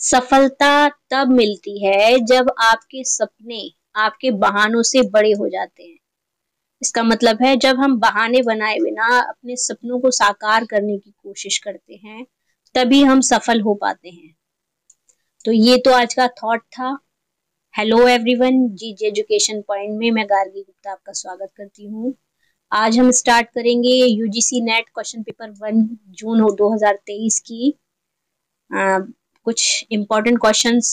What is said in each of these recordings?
सफलता तब मिलती है जब आपके सपने आपके बहानों से बड़े हो जाते हैं। इसका मतलब है जब हम बहाने बनाए बिना अपने सपनों को साकार करने की कोशिश करते हैं, तभी हम सफल हो पाते हैं। तो ये तो आज का थॉट था। हेलो एवरीवन, जीजे एजुकेशन पॉइंट में मैं गार्गी गुप्ता आपका स्वागत करती हूँ। आज हम स्टार्ट करेंगे यूजीसी नेट क्वेश्चन पेपर 1 जून 2023 की कुछ इम्पोर्टेंट क्वेश्चंस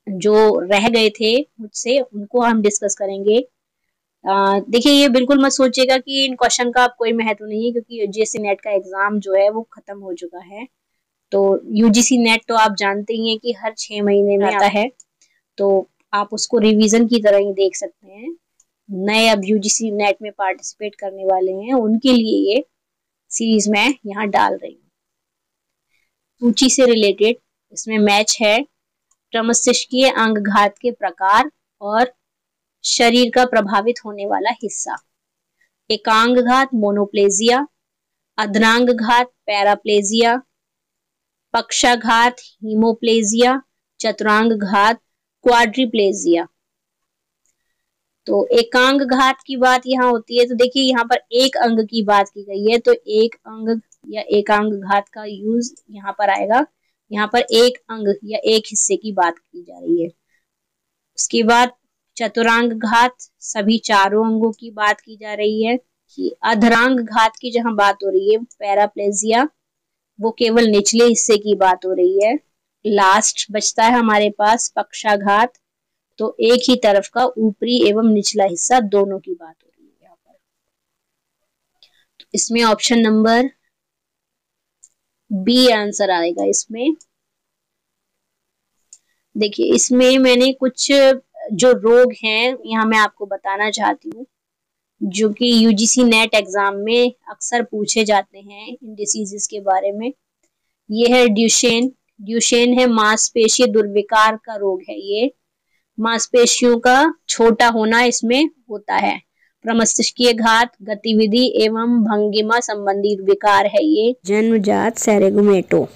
जो रह गए थे मुझसे, उनको हम डिस्कस करेंगे। देखिए, ये बिल्कुल मत सोचिएगा कि इन क्वेश्चन का कोई महत्व नहीं है, क्योंकि यूजीसी नेट का एग्जाम जो है वो खत्म हो चुका है। तो यूजीसी नेट तो आप जानते ही हैं कि हर 6 महीने में आता है, तो आप उसको रिवीजन की तरह ही देख सकते हैं। नए अब यूजीसी नेट में पार्टिसिपेट करने वाले हैं, उनके लिए ये सीरीज मैं यहाँ डाल रही हूँ। सूची से रिलेटेड इसमें मैच है प्रमस्तिष्कीय अंगघात के प्रकार और शरीर का प्रभावित होने वाला हिस्सा। एकांगघात मोनोप्लेजिया, अधरांगघात पैराप्लेजिया, पक्षाघात हीमोप्लेजिया, चतुरांगघात क्वाड्रिप्लेजिया। तो एकांग घात की बात यहाँ होती है, तो देखिए यहाँ पर एक अंग की बात की गई है, तो एक अंग या एकांग घात का यूज यहाँ पर आएगा। यहाँ पर एक अंग या एक हिस्से की बात की जा रही है। उसके बाद चतुरांग घात, सभी चारों अंगों की बात की जा रही है। कि अधरांग घात की जहाँ बात हो रही है, पैराप्लेजिया, वो केवल निचले हिस्से की बात हो रही है। लास्ट बचता है हमारे पास पक्षाघात, तो एक ही तरफ का ऊपरी एवं निचला हिस्सा दोनों की बात हो रही है यहाँ पर। तो इसमें ऑप्शन नंबर बी आंसर आएगा इसमें। देखिए, इसमें मैंने कुछ जो रोग हैं यहाँ मैं आपको बताना चाहती हूँ, जो कि यूजीसी नेट एग्जाम में अक्सर पूछे जाते हैं इन डिसीजेस के बारे में। ये है ड्यूशेन। ड्यूशेन है मांसपेशीय दुर्विकार का रोग है। ये मांसपेशियों का छोटा होना इसमें होता है। प्रमस्तिष्कीय घात गतिविधि एवं भंगिमा संबंधी विकार है। ये जन्मजात सेरेगोमेटो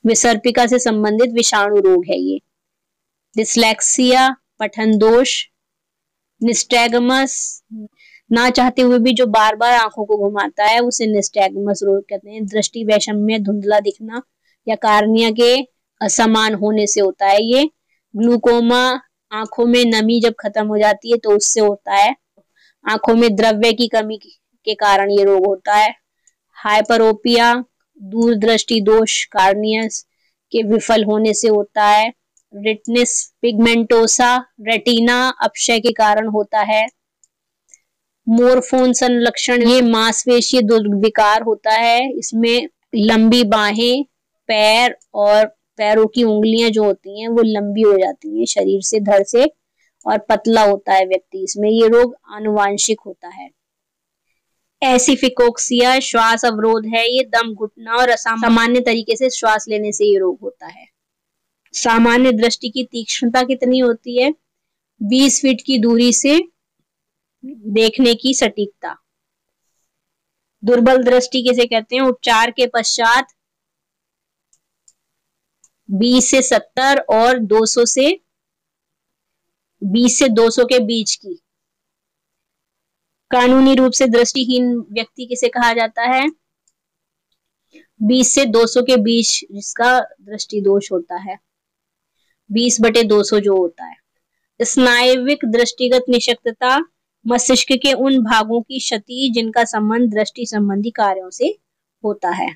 विसर्पिका से संबंधित विषाणु रोग है। ये डिस्लेक्सिया पठन दोष, निस्टैगमस, ना चाहते हुए भी जो बार बार आंखों को घुमाता है उसे निस्टैगमस रोग कहते हैं। दृष्टि वैषम्य, धुंधला दिखना या कार्निया के असमान होने से होता है। ये ग्लूकोमा, आंखों में नमी जब खत्म हो जाती है तो उससे होता है। आंखों में द्रव्य की कमी के कारण ये रोग होता है। हाइपरोपिया, दूरदृष्टि दोष, कार्नियस के विफल होने से होता है। रेटिनस पिगमेंटोसा, रेटिना अपक्षय के कारण होता है। मोरफोन संलक्षण, ये मांसपेशीय दुर्विकार होता है। इसमें लंबी बाहें, पैर और पैरों की उंगलियां जो होती हैं वो लंबी हो जाती हैं शरीर से, धड़ से, और पतला होता है व्यक्ति। इसमें ये रोग आनुवांशिक होता है। एसिफिकोक्सिया श्वास अवरोध है। ये दम घुटना और असामान्य तरीके से श्वास लेने से ये रोग होता है। सामान्य दृष्टि की तीक्ष्णता कितनी होती है? 20 फीट की दूरी से देखने की सटीकता। दुर्बल दृष्टि किसे कहते हैं? उपचार के पश्चात 20 से 70 और 200 से 20 से 200 के बीच की। कानूनी रूप से दृष्टिहीन व्यक्ति किसे कहा जाता है? 20 से 200 के बीच जिसका दृष्टि दोष होता है, 20/200 जो होता है। स्नायविक दृष्टिगत निशक्तता, मस्तिष्क के उन भागों की क्षति जिनका संबंध दृष्टि संबंधी कार्यों से होता है।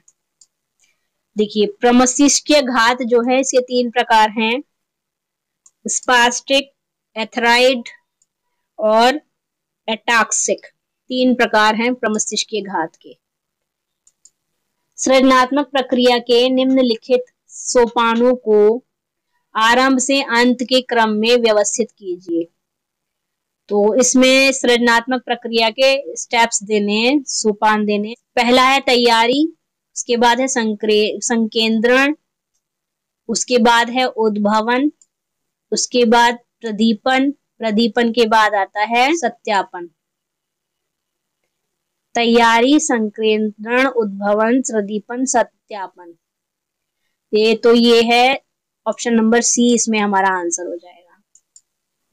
देखिए, प्रमस्तिष्कीय घात जो है इसके 3 प्रकार हैं, स्पास्टिक, एथराइड और एटाक्सिक। 3 प्रकार हैं प्रमस्तिष्कीय घात के। सृजनात्मक प्रक्रिया के निम्नलिखित सोपानों को आरंभ से अंत के क्रम में व्यवस्थित कीजिए। तो इसमें सृजनात्मक प्रक्रिया के स्टेप्स देने हैं, सोपान देने। पहला है तैयारी, उसके बाद है संकेंद्रण, उसके बाद है उद्भवन, उसके बाद प्रदीपन, प्रदीपन के बाद आता है सत्यापन। तैयारी, संकेंद्रण, उद्भवन, प्रदीपन, सत्यापन। ये है ऑप्शन नंबर सी, इसमें हमारा आंसर हो जाएगा।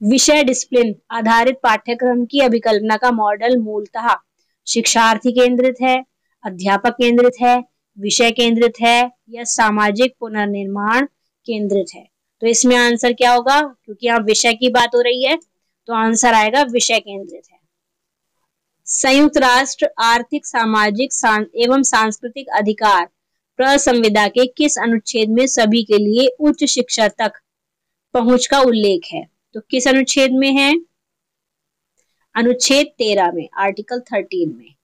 विषय डिसिप्लिन आधारित पाठ्यक्रम की अभिकल्पना का मॉडल मूलतः शिक्षार्थी केंद्रित है, अध्यापक केंद्रित है, विषय केंद्रित है या सामाजिक पुनर्निर्माण केंद्रित है। तो इसमें आंसर क्या होगा, क्योंकि यहाँ विषय की बात हो रही है तो आंसर आएगा विषय केंद्रित है। संयुक्त राष्ट्र आर्थिक सामाजिक एवं सांस्कृतिक अधिकार प्रसंविदा के किस अनुच्छेद में सभी के लिए उच्च शिक्षा तक पहुंच का उल्लेख है? तो किस अनुच्छेद में है? अनुच्छेद 13 में, आर्टिकल 13 में।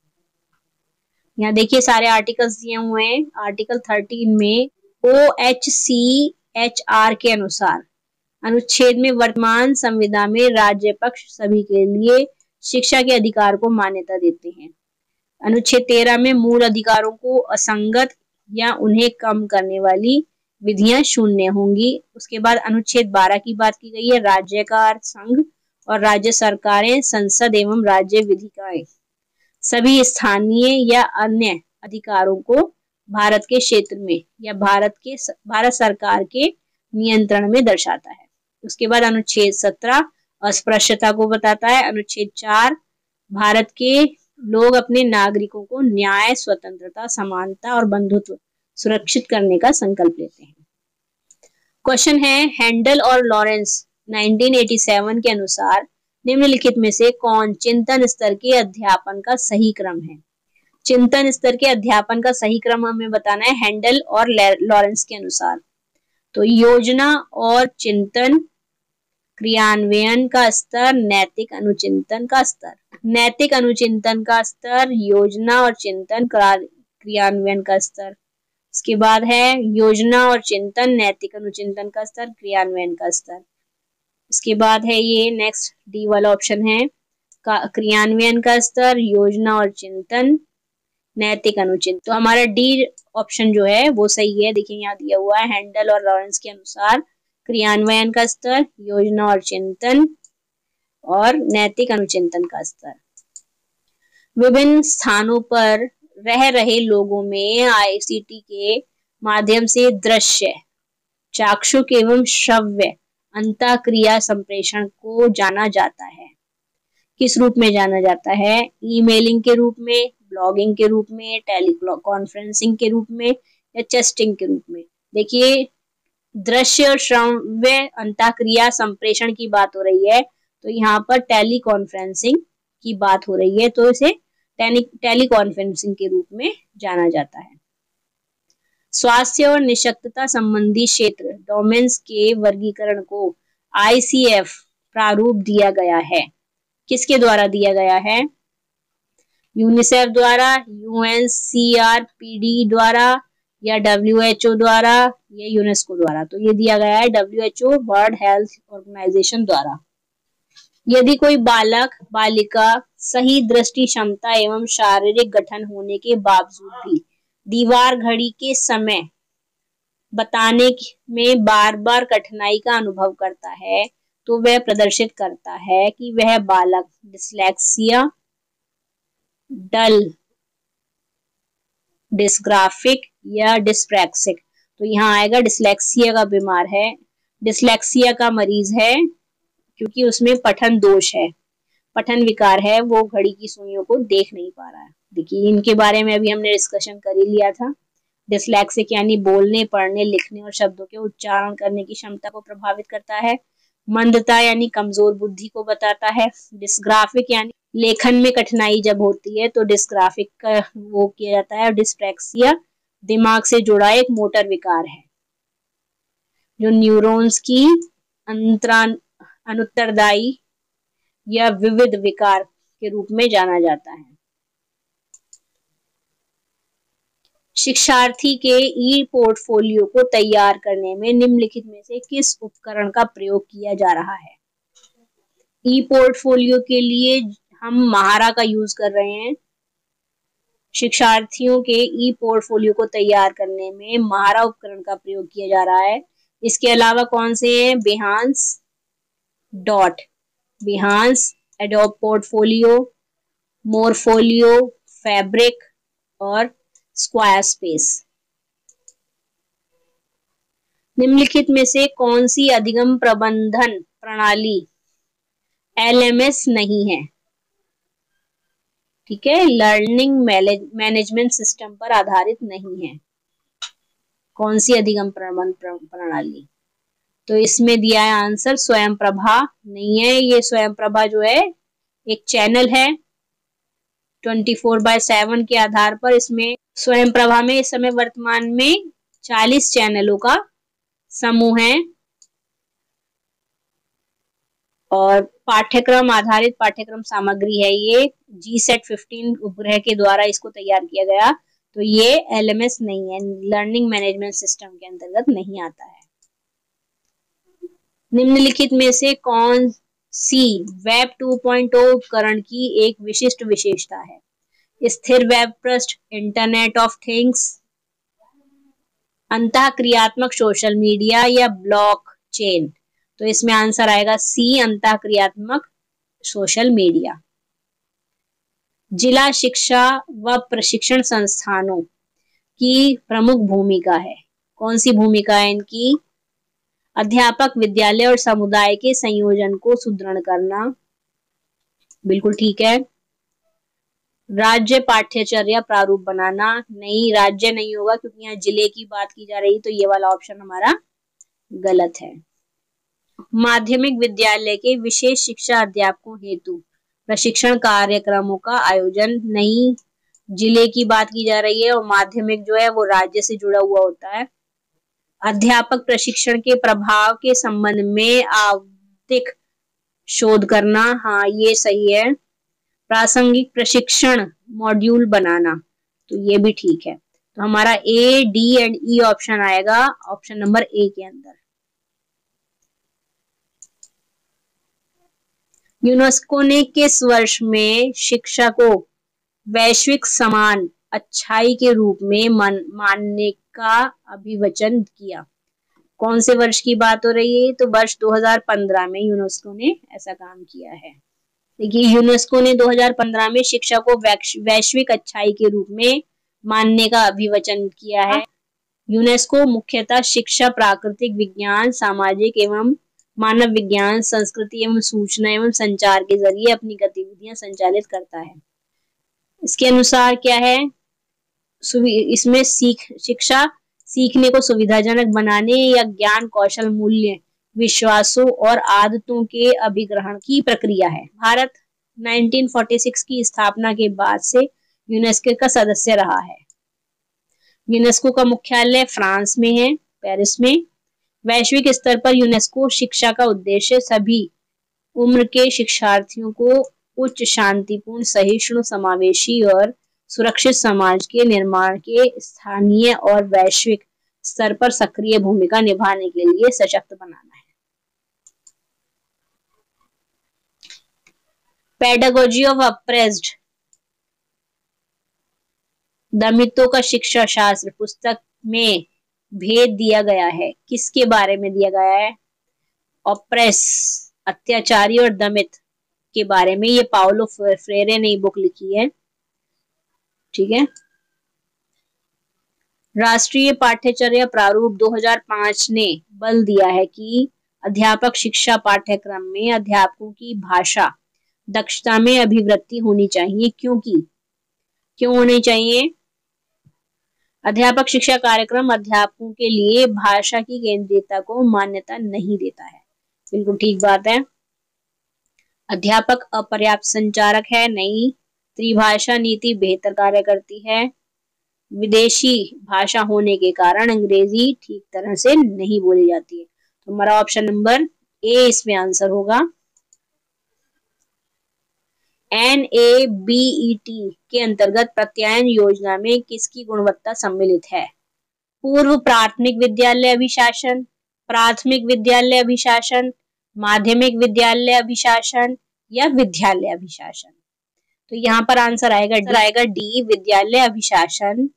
यहाँ देखिए सारे आर्टिकल्स दिए हुए हैं। आर्टिकल 13 में OHCHR के अनुसार अनुच्छेद में वर्तमान संविदा में राज्य पक्ष सभी के लिए शिक्षा के अधिकार को मान्यता देते हैं। अनुच्छेद 13 में मूल अधिकारों को असंगत या उन्हें कम करने वाली विधियां शून्य होंगी। उसके बाद अनुच्छेद 12 की बात की गई है, राज्यकार संघ और राज्य सरकारें, संसद एवं राज्य विधिकाएं सभी स्थानीय या अन्य अधिकारों को भारत के क्षेत्र में या भारत सरकार के नियंत्रण में दर्शाता है। उसके बाद अनुच्छेद 17 अस्पृश्यता को बताता है। अनुच्छेद 4 भारत के लोग अपने नागरिकों को न्याय, स्वतंत्रता, समानता और बंधुत्व सुरक्षित करने का संकल्प लेते हैं। क्वेश्चन है, हैंडल और लॉरेंस 1987 के अनुसार निम्नलिखित में से कौन चिंतन स्तर के अध्यापन का सही क्रम है? चिंतन स्तर के अध्यापन का सही क्रम हमें बताना है हैंडल और लॉरेंस के अनुसार। तो योजना और चिंतन, क्रियान्वयन का स्तर, नैतिक अनुचिंतन का स्तर। नैतिक अनुचिंतन का स्तर, योजना और चिंतन, क्रियान्वयन का स्तर। इसके बाद है योजना और चिंतन, नैतिक अनुचिंतन का स्तर, क्रियान्वयन का स्तर। इसके बाद है ये नेक्स्ट डी वाला ऑप्शन है, क्रियान्वयन का स्तर, योजना और चिंतन, नैतिक अनुचिंतन। तो हमारा डी ऑप्शन जो है वो सही है। देखिए यहाँ दिया हुआ है हैंडल और लॉरेंस के अनुसार क्रियान्वयन का स्तर, योजना और चिंतन और नैतिक अनुचिंतन का स्तर। विभिन्न स्थानों पर रह रहे लोगों में ICT के माध्यम से दृश्य, चाक्षुष एवं श्रव्य अंतःक्रिया संप्रेषण को जाना जाता है। किस रूप में जाना जाता है? ईमेलिंग के रूप में, ब्लॉगिंग के रूप में, टेलीकॉन्फ्रेंसिंग के रूप में या चेस्टिंग के रूप में। देखिए दृश्य और श्रव्य अंतःक्रिया संप्रेषण की बात हो रही है तो यहाँ पर टेलीकॉन्फ्रेंसिंग की बात हो रही है, तो इसे टेलीकॉन्फ्रेंसिंग के रूप में जाना जाता है। स्वास्थ्य और निःशक्तता संबंधी क्षेत्र डोमेन्स के वर्गीकरण को ICF प्रारूप दिया गया है। किसके द्वारा दिया गया है? यूनिसेफ द्वारा, UNCRPD द्वारा या WHO द्वारा या यूनेस्को द्वारा। तो ये दिया गया है WHO वर्ल्ड हेल्थ ऑर्गेनाइजेशन द्वारा। यदि कोई बालक बालिका सही दृष्टि क्षमता एवं शारीरिक गठन होने के बावजूद भी दीवार घड़ी के समय बताने में बार बार कठिनाई का अनुभव करता है तो वह प्रदर्शित करता है कि वह बालक डिस्लेक्सिया, डल, डिस्ग्राफिक या डिस्प्रैक्सिक। तो यहाँ आएगा डिस्लेक्सिया का बीमार है, डिस्लेक्सिया का मरीज है, क्योंकि उसमें पठन दोष है, पठन विकार है, वो घड़ी की सुइयों को देख नहीं पा रहा है। देखिए इनके बारे में अभी हमने डिस्कशन कर ही लिया था। डिस्लेक्सिक यानी बोलने, पढ़ने, लिखने और शब्दों के उच्चारण करने की क्षमता को प्रभावित करता है। मंदता यानी कमजोर बुद्धि को बताता है। डिस्ग्राफिक यानी लेखन में कठिनाई जब होती है तो डिस्ग्राफिक का वो किया जाता है। और डिस्प्रैक्सिया दिमाग से जुड़ा एक मोटर विकार है जो न्यूरॉन्स की अनुत्तरदायी या विविध विकार के रूप में जाना जाता है। शिक्षार्थी के ई पोर्टफोलियो को तैयार करने में निम्नलिखित में से किस उपकरण का प्रयोग किया जा रहा है? ई पोर्टफोलियो के लिए हम महारा का यूज कर रहे हैं। शिक्षार्थियों के ई पोर्टफोलियो को तैयार करने में महारा उपकरण का प्रयोग किया जा रहा है। इसके अलावा कौन से हैं? बिहांस, एडोब पोर्टफोलियो, मोरफोलियो, फैब्रिक और स्क्वायरस्पेस। निम्नलिखित में से कौन सी अधिगम प्रबंधन प्रणाली LMS नहीं है? ठीक है, लर्निंग मैनेजमेंट सिस्टम पर आधारित नहीं है। कौन सी अधिगम प्रबंधन प्रणाली? तो इसमें दिया है आंसर स्वयं प्रभा नहीं है। ये स्वयं प्रभा जो है एक चैनल है 24/7 के आधार पर। इसमें स्वयं प्रभा में इस समय वर्तमान में 40 चैनलों का समूह है और पाठ्यक्रम आधारित पाठ्यक्रम सामग्री है। ये GSAT-15 उपग्रह के द्वारा इसको तैयार किया गया। तो ये LMS नहीं है, लर्निंग मैनेजमेंट सिस्टम के अंतर्गत नहीं आता है। निम्नलिखित में से कौन सी वेब 2.0 उपकरण की एक विशिष्ट विशेषता है? स्थिर वेब पृष्ठ, इंटरनेट ऑफ थिंग्स, अंतःक्रियात्मक सोशल मीडिया या ब्लॉकचेन? तो इसमें आंसर आएगा सी, अंतःक्रियात्मक सोशल मीडिया। जिला शिक्षा व प्रशिक्षण संस्थानों की प्रमुख भूमिका है। कौन सी भूमिका है इनकी? अध्यापक, विद्यालय और समुदाय के संयोजन को सुदृढ़ करना, बिल्कुल ठीक है। राज्य पाठ्यचर्या प्रारूप बनाना, नहीं, राज्य नहीं होगा क्योंकि यहाँ जिले की बात की जा रही, तो ये वाला ऑप्शन हमारा गलत है। माध्यमिक विद्यालय के विशेष शिक्षा अध्यापकों हेतु प्रशिक्षण कार्यक्रमों का आयोजन, नहीं, जिले की बात की जा रही है और माध्यमिक जो है वो राज्य से जुड़ा हुआ होता है। अध्यापक प्रशिक्षण के प्रभाव के संबंध में आवधिक शोध करना, हाँ ये सही है। प्रासंगिक प्रशिक्षण मॉड्यूल बनाना, तो ये भी ठीक है। तो हमारा A, D and E option आएगा ऑप्शन नंबर A के अंदर। यूनेस्को ने किस वर्ष में शिक्षा को वैश्विक समान अच्छाई के रूप में मानने का अभिवचन किया? कौन से वर्ष की बात हो रही है? तो वर्ष 2015 में यूनेस्को ने ऐसा काम किया है। देखिए, यूनेस्को ने 2015 में शिक्षा को वैश्विक अच्छाई के रूप में मानने का अभिवचन किया है। यूनेस्को मुख्यतः शिक्षा, प्राकृतिक विज्ञान, सामाजिक एवं मानव विज्ञान, संस्कृति एवं सूचना एवं संचार के जरिए अपनी गतिविधियां संचालित करता है। इसके अनुसार क्या है? इसमें शिक्षा सीखने को सुविधाजनक बनाने या ज्ञान, कौशल, मूल्य, विश्वासों और आदतों के अभिग्रहण की प्रक्रिया है। भारत 1946 की स्थापना के बाद से यूनेस्को का सदस्य रहा है। यूनेस्को का मुख्यालय फ्रांस में है, पेरिस में। वैश्विक स्तर पर यूनेस्को शिक्षा का उद्देश्य सभी उम्र के शिक्षार्थियों को उच्च, शांतिपूर्ण, सहिष्णु, समावेशी और सुरक्षित समाज के निर्माण के स्थानीय और वैश्विक स्तर पर सक्रिय भूमिका निभाने के लिए सशक्त बनाना है। पेडागोजी ऑफ अप्रेस्ड, दमितों का शिक्षा शास्त्र पुस्तक में भेद दिया गया है। किसके बारे में दिया गया है? ऑप्रेस, अत्याचारी और दमित के बारे में। ये पाउलो फ्रेरे ने बुक लिखी है, ठीक है। राष्ट्रीय पाठ्यचर्या प्रारूप 2005 ने बल दिया है कि अध्यापक शिक्षा पाठ्यक्रम में अध्यापकों की भाषा दक्षता में अभिवृद्धि होनी चाहिए। क्यों होनी चाहिए? अध्यापक शिक्षा कार्यक्रम अध्यापकों के लिए भाषा की केंद्रीयता को मान्यता नहीं देता है, बिल्कुल ठीक बात है। अध्यापक अपर्याप्त संचारक है, नहीं। त्रिभाषा नीति बेहतर कार्य करती है। विदेशी भाषा होने के कारण अंग्रेजी ठीक तरह से नहीं बोली जाती है। तो हमारा ऑप्शन नंबर ए इसमें आंसर होगा। NABET के अंतर्गत प्रत्यायन योजना में किसकी गुणवत्ता सम्मिलित है? पूर्व प्राथमिक विद्यालय अभिशासन, प्राथमिक विद्यालय अभिशासन, माध्यमिक विद्यालय अभिशासन या विद्यालय अभिशासन? तो यहाँ पर आंसर आएगा डी, विद्यालय अभिशासन।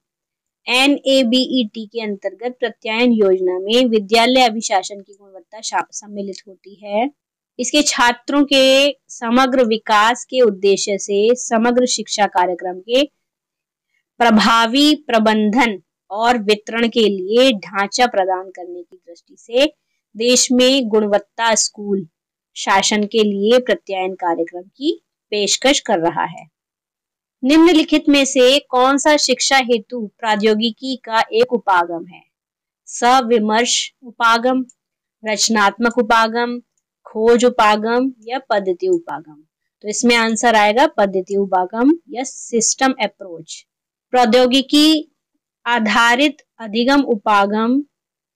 NABET के अंतर्गत प्रत्यायन योजना में विद्यालय अभिशासन की गुणवत्ता सम्मिलित होती है। इसके छात्रों के समग्र विकास के उद्देश्य से समग्र शिक्षा कार्यक्रम के प्रभावी प्रबंधन और वितरण के लिए ढांचा प्रदान करने की दृष्टि से देश में गुणवत्ता स्कूल शासन के लिए प्रत्यायन कार्यक्रम की पेशकश कर रहा है। निम्नलिखित में से कौन सा शिक्षा हेतु प्रौद्योगिकी का एक उपागम है? सविमर्श उपागम, रचनात्मक उपागम, खोज उपागम या पद्धति उपागम? तो इसमें आंसर आएगा पद्धति उपागम या सिस्टम अप्रोच। प्रौद्योगिकी आधारित अधिगम उपागम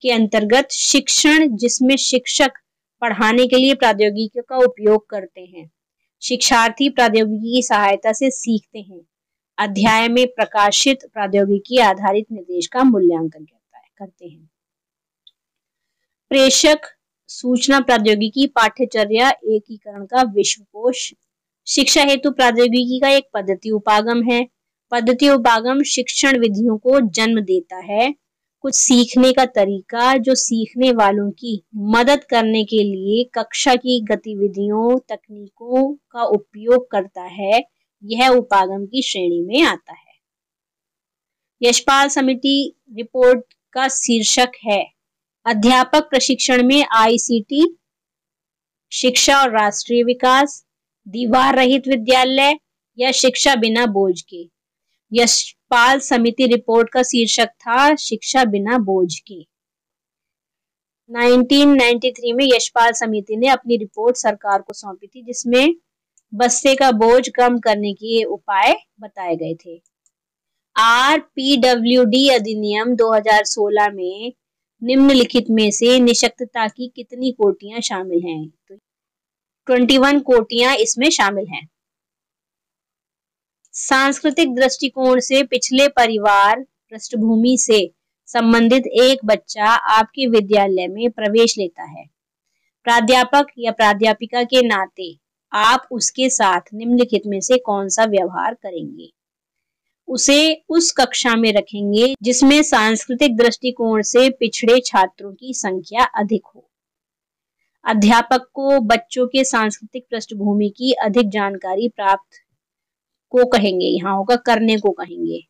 के अंतर्गत शिक्षण जिसमें शिक्षक पढ़ाने के लिए प्रौद्योगिकी का उपयोग करते हैं, शिक्षार्थी प्रौद्योगिकी की सहायता से सीखते हैं, अध्याय में प्रकाशित प्रौद्योगिकी आधारित निर्देश का मूल्यांकन करते हैं। प्रेषक सूचना प्रौद्योगिकी पाठ्यचर्या एकीकरण का विश्वकोश शिक्षा हेतु प्रौद्योगिकी का एक पद्धति उपागम है। पद्धति उपागम शिक्षण विधियों को जन्म देता है, कुछ सीखने का तरीका जो सीखने वालों की मदद करने के लिए कक्षा की गतिविधियों तकनीकों का उपयोग करता है, यह उपागम की श्रेणी में आता है। यशपाल समिति रिपोर्ट का शीर्षक है अध्यापक प्रशिक्षण में आईसीटी शिक्षा और राष्ट्रीय विकास, दीवार रहित विद्यालय या शिक्षा बिना बोझ के। यशपाल समिति रिपोर्ट का शीर्षक था शिक्षा बिना बोझ के। 1993 में यशपाल समिति ने अपनी रिपोर्ट सरकार को सौंपी थी, जिसमें बस्ते का बोझ कम करने के उपाय बताए गए थे। आरपीडब्ल्यूडी अधिनियम 2016 में निम्नलिखित में से निशक्तता की कितनी कोटियां शामिल हैं? तो 21 कोटियां इसमें शामिल हैं। सांस्कृतिक दृष्टिकोण से पिछले परिवार पृष्ठभूमि से संबंधित एक बच्चा आपके विद्यालय में प्रवेश लेता है। प्राध्यापक या प्राध्यापिका के नाते आप उसके साथ निम्नलिखित में से कौन सा व्यवहार करेंगे? उसे उस कक्षा में रखेंगे जिसमें सांस्कृतिक दृष्टिकोण से पिछड़े छात्रों की संख्या अधिक हो। अध्यापक को बच्चों के सांस्कृतिक पृष्ठभूमि की अधिक जानकारी प्राप्त को कहेंगे, यहाँ होगा करने को कहेंगे।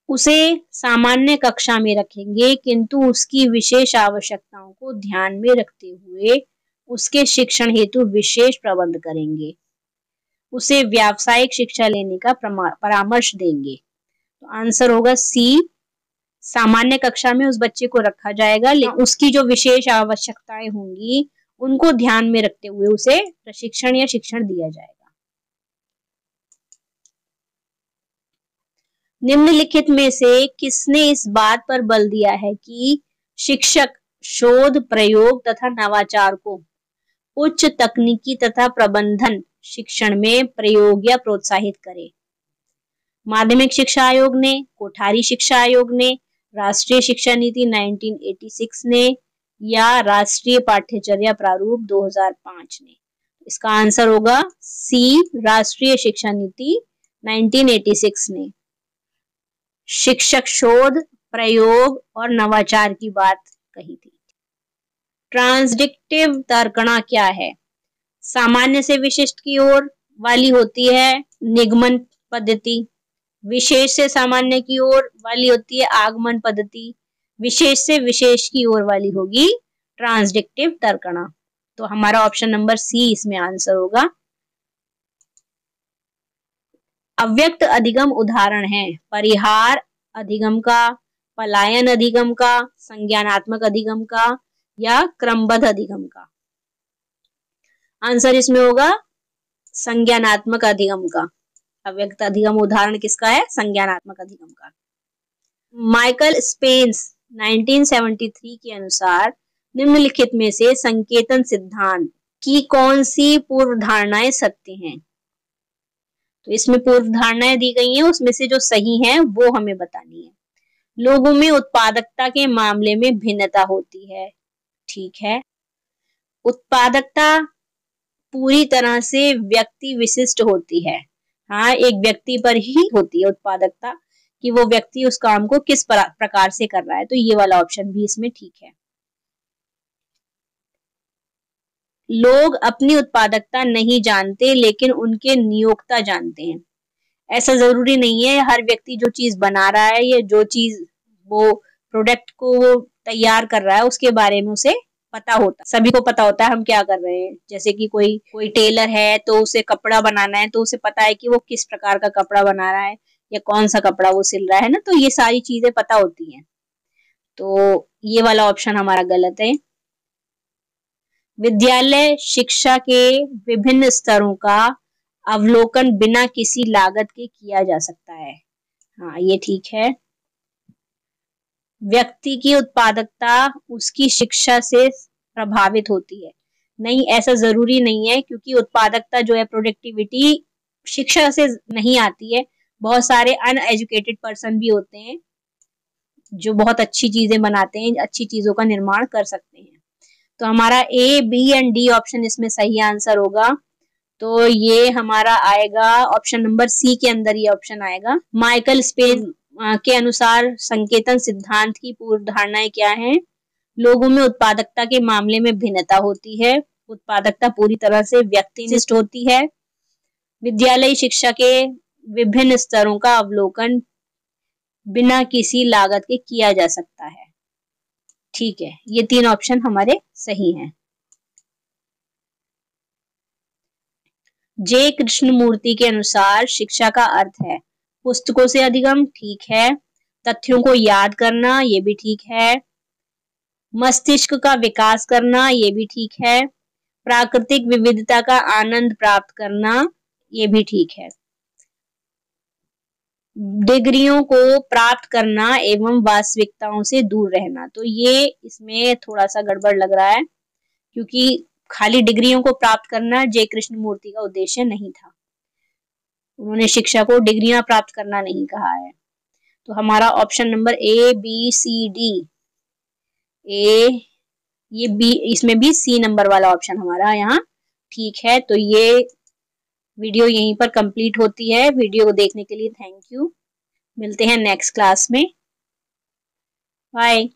उसे सामान्य कक्षा में रखेंगे किंतु उसकी विशेष आवश्यकताओं को ध्यान में रखते हुए उसके शिक्षण हेतु विशेष प्रबंध करेंगे। उसे व्यावसायिक शिक्षा लेने का परामर्श देंगे। तो आंसर होगा सी, सामान्य कक्षा में उस बच्चे को रखा जाएगा, लेकिन उसकी जो विशेष आवश्यकताएं होंगी उनको ध्यान में रखते हुए उसे प्रशिक्षण या शिक्षण दिया जाएगा। निम्नलिखित में से किसने इस बात पर बल दिया है कि शिक्षक शोध, प्रयोग तथा नवाचार को उच्च तकनीकी तथा प्रबंधन शिक्षण में प्रयोग या प्रोत्साहित करे? माध्यमिक शिक्षा आयोग ने, कोठारी शिक्षा आयोग ने, राष्ट्रीय शिक्षा नीति 1986 ने या राष्ट्रीय पाठ्यचर्या प्रारूप 2005 ने? इसका आंसर होगा सी, राष्ट्रीय शिक्षा नीति 1986 ने शिक्षक शोध, प्रयोग और नवाचार की बात कही थी। ट्रांसडिक्टिव तर्कणा क्या है? सामान्य से विशिष्ट की ओर वाली होती है निगमन पद्धति, विशेष से सामान्य की ओर वाली होती है आगमन पद्धति, विशेष से विशेष की ओर वाली होगी ट्रांसडिक्टिव तर्कणा। तो हमारा ऑप्शन नंबर सी इसमें आंसर होगा। अव्यक्त अधिगम उदाहरण है परिहार अधिगम का, पलायन अधिगम का, संज्ञानात्मक अधिगम का या क्रमबद्ध अधिगम का? आंसर इसमें होगा संज्ञानात्मक अधिगम का। अव्यक्त अधिगम उदाहरण किसका है? संज्ञानात्मक अधिगम का। माइकल स्पेंस 1973 के अनुसार निम्नलिखित में से संकेतन सिद्धांत की कौन सी पूर्व धारणाएं सत्य हैं? तो इसमें पूर्व धारणाएं दी गई हैं, उसमें से जो सही हैं वो हमें बतानी है। लोगों में उत्पादकता के मामले में भिन्नता होती है, ठीक है। उत्पादकता पूरी तरह से व्यक्ति विशिष्ट होती है, हाँ, एक व्यक्ति पर ही होती है उत्पादकता कि वो व्यक्ति उस काम को किस प्रकार से कर रहा है। तो ये वाला ऑप्शन भी इसमें ठीक है। लोग अपनी उत्पादकता नहीं जानते लेकिन उनके नियोक्ता जानते हैं। ऐसा जरूरी नहीं है हर व्यक्ति जो चीज बना रहा है या जो चीज वो प्रोडक्ट को वो तैयार कर रहा है उसके बारे में उसे पता होता, सभी को पता होता है हम क्या कर रहे हैं। जैसे कि कोई टेलर है तो उसे कपड़ा बनाना है तो उसे पता है कि वो किस प्रकार का कपड़ा बना रहा है या कौन सा कपड़ा वो सिल रहा है ना, तो ये सारी चीजें पता होती हैं। तो ये वाला ऑप्शन हमारा गलत है। विद्यालय शिक्षा के विभिन्न स्तरों का अवलोकन बिना किसी लागत के किया जा सकता है। हाँ, ये ठीक है। व्यक्ति की उत्पादकता उसकी शिक्षा से प्रभावित होती है। नहीं, ऐसा जरूरी नहीं है, क्योंकि उत्पादकता जो है, प्रोडक्टिविटी, शिक्षा से नहीं आती है। बहुत सारे अनएजुकेटेड पर्सन भी होते हैं जो बहुत अच्छी चीजें बनाते हैं, अच्छी चीजों का निर्माण कर सकते हैं। तो हमारा ए, बी एंड डी ऑप्शन इसमें सही आंसर होगा। तो ये हमारा आएगा ऑप्शन नंबर सी के अंदर, ये ऑप्शन आएगा। माइकल स्पेन के अनुसार संकेतन सिद्धांत की पूर्व धारणाएं क्या हैं? लोगों में उत्पादकता के मामले में भिन्नता होती है। उत्पादकता पूरी तरह से व्यक्तिनिष्ठ होती है। विद्यालयी शिक्षा के विभिन्न स्तरों का अवलोकन बिना किसी लागत के किया जा सकता है। ठीक है, ये 3 ऑप्शन हमारे सही हैं। जे कृष्णमूर्ति के अनुसार शिक्षा का अर्थ है पुस्तकों से अधिगम, ठीक है। तथ्यों को याद करना, ये भी ठीक है। मस्तिष्क का विकास करना, ये भी ठीक है। प्राकृतिक विविधता का आनंद प्राप्त करना, ये भी ठीक है। डिग्रियों को प्राप्त करना एवं वास्तविकताओं से दूर रहना, तो ये इसमें थोड़ा सा गड़बड़ लग रहा है, क्योंकि खाली डिग्रियों को प्राप्त करना जय कृष्णमूर्ति का उद्देश्य नहीं था। उन्होंने शिक्षा को डिग्रियां प्राप्त करना नहीं कहा है। तो हमारा option number A, B, C, D, A, ये बी, इसमें भी सी नंबर वाला ऑप्शन हमारा यहाँ ठीक है। तो ये वीडियो यहीं पर कंप्लीट होती है। वीडियो को देखने के लिए थैंक यू। मिलते हैं नेक्स्ट क्लास में। बाय।